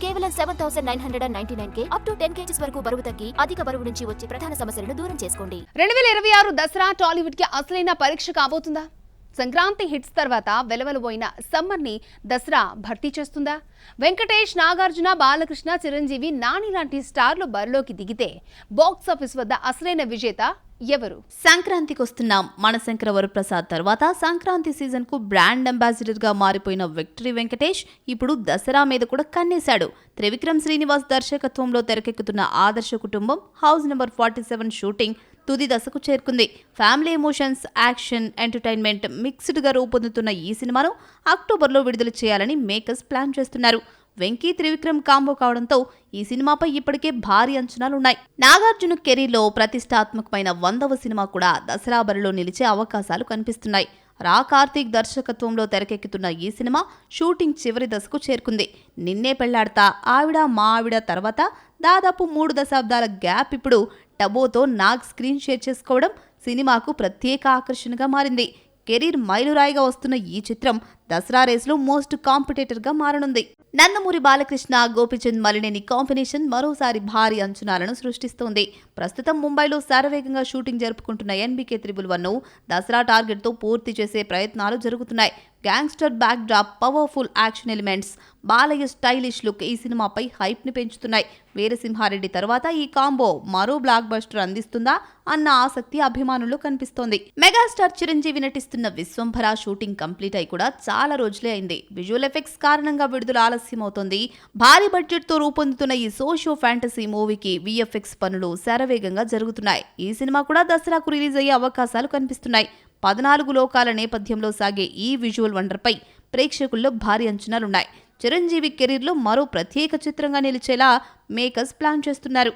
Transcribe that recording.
కేవలం 7,999K up to 10 kgs వరకు బరువు తగ్గి అధిక బరువు నుంచి వచ్చే ప్రధాన సమస్యలను దూరం చేసుకోండి. 2026 దసరా టాలీవుడ్ కి అసలైన పరీక్ష కాబోతుందా? సంక్రాంతి హిట్స్ తర్వాత వెలవెలబోయిన సమ్మర్ ని దసరా భర్తీ చేస్తుందా? వెంకటేష్, నాగార్జున, బాలకృష్ణ, చిరంజీవి, నాని లాంటి స్టార్లు బరిలోకి దిగితే బాక్స్ ఆఫీస్ వద్ద అసలైన విజేత ఎవరు? సంక్రాంతికి వస్తున్నాం. మనశంకర వరప్రసాద్ తర్వాత సంక్రాంతి సీజన్ కు బ్రాండ్ అంబాసిడర్ గా మారిపోయిన విక్టరీ వెంకటేష్ ఇప్పుడు దసరా మీద కూడా కన్నేశాడు. త్రివిక్రమ్ శ్రీనివాస్ దర్శకత్వంలో తెరకెక్కుతున్న ఆదర్శ కుటుంబం హౌస్ నెంబర్ 47 షూటింగ్ తుది దశకు చేరుకుంది. Family emotions, action, entertainment mixed గా రూపొందుతున్న ఈ సినిమాను అక్టోబర్లో విడుదల చేయాలని మేకర్స్ ప్లాన్ చేస్తున్నారు. వెంకీ త్రివిక్రమ్ కాంబో కావడంతో ఈ సినిమాపై ఇప్పటికే భారీ అంచనాలున్నాయి. నాగార్జున కెరీర్లో ప్రతిష్టాత్మకమైన 100వ సినిమా కూడా దసరా బరిలో నిలిచే అవకాశాలు కనిపిస్తున్నాయి. రా కార్తీక్ దర్శకత్వంలో తెరకెక్కుతున్న ఈ సినిమా షూటింగ్ చివరి దశకు చేరుకుంది. నిన్నే పెళ్లాడతా, ఆవిడ మా ఆవిడ తర్వాత దాదాపు 3 దశాబ్దాల గ్యాప్ ఇప్పుడు టబోతో నాగ్ స్క్రీన్ షేర్ చేసుకోవడం సినిమాకు ప్రత్యేక ఆకర్షణగా మారింది. కెరీర్ మైలురాయిగా వస్తున్న ఈ చిత్రం దసరా రేసులో మోస్ట్ కాంపిటేటర్గా మారనుంది. నందమూరి బాలకృష్ణ, గోపిచంద్ మలినేని కాంబినేషన్ మరోసారి భారీ అంచనాలను సృష్టిస్తోంది. ప్రస్తుతం ముంబైలో శరవేగంగా షూటింగ్ జరుపుకుంటున్న NBK 111 దసరా టార్గెట్తో పూర్తి చేసే ప్రయత్నాలు జరుగుతున్నాయి. Gangster back drop, powerful action elements, Balayya stylish look ఈ సినిమాపై హైప్ ని పెంచుతున్నాయి. వీరసింహారెడ్డి తర్వాత ఈ కాంబో మరో బ్లాక్ బస్టర్ అందిస్తుందా అన్న ఆసక్తి అభిమానుల్లో కనిపిస్తోంది. మెగాస్టార్ చిరంజీవి నటిస్తున్న విశ్వంభర షూటింగ్ కంప్లీట్ అయి కూడా చాలా రోజులే అయింది. విజువల్ ఎఫెక్ట్స్ కారణంగా విడుదల ఆలస్యం అవుతోంది. భారీ బడ్జెట్ తో రూపొందుతున్న ఈ సోషియో ఫ్యాంటసీ మూవీకి VFX పనులు శరవేగంగా జరుగుతున్నాయి. ఈ సినిమా కూడా దసరాకు రిలీజ్ అయ్యే అవకాశాలు కనిపిస్తున్నాయి. 14 లోకాల నేపథ్యంలో సాగే ఈ విజువల్ వండర్పై ప్రేక్షకుల్లో భారీ అంచనాలున్నాయి. చిరంజీవి కెరీర్లో మరో ప్రత్యేక చిత్రంగా నిలిచేలా మేకర్స్ ప్లాన్ చేస్తున్నారు.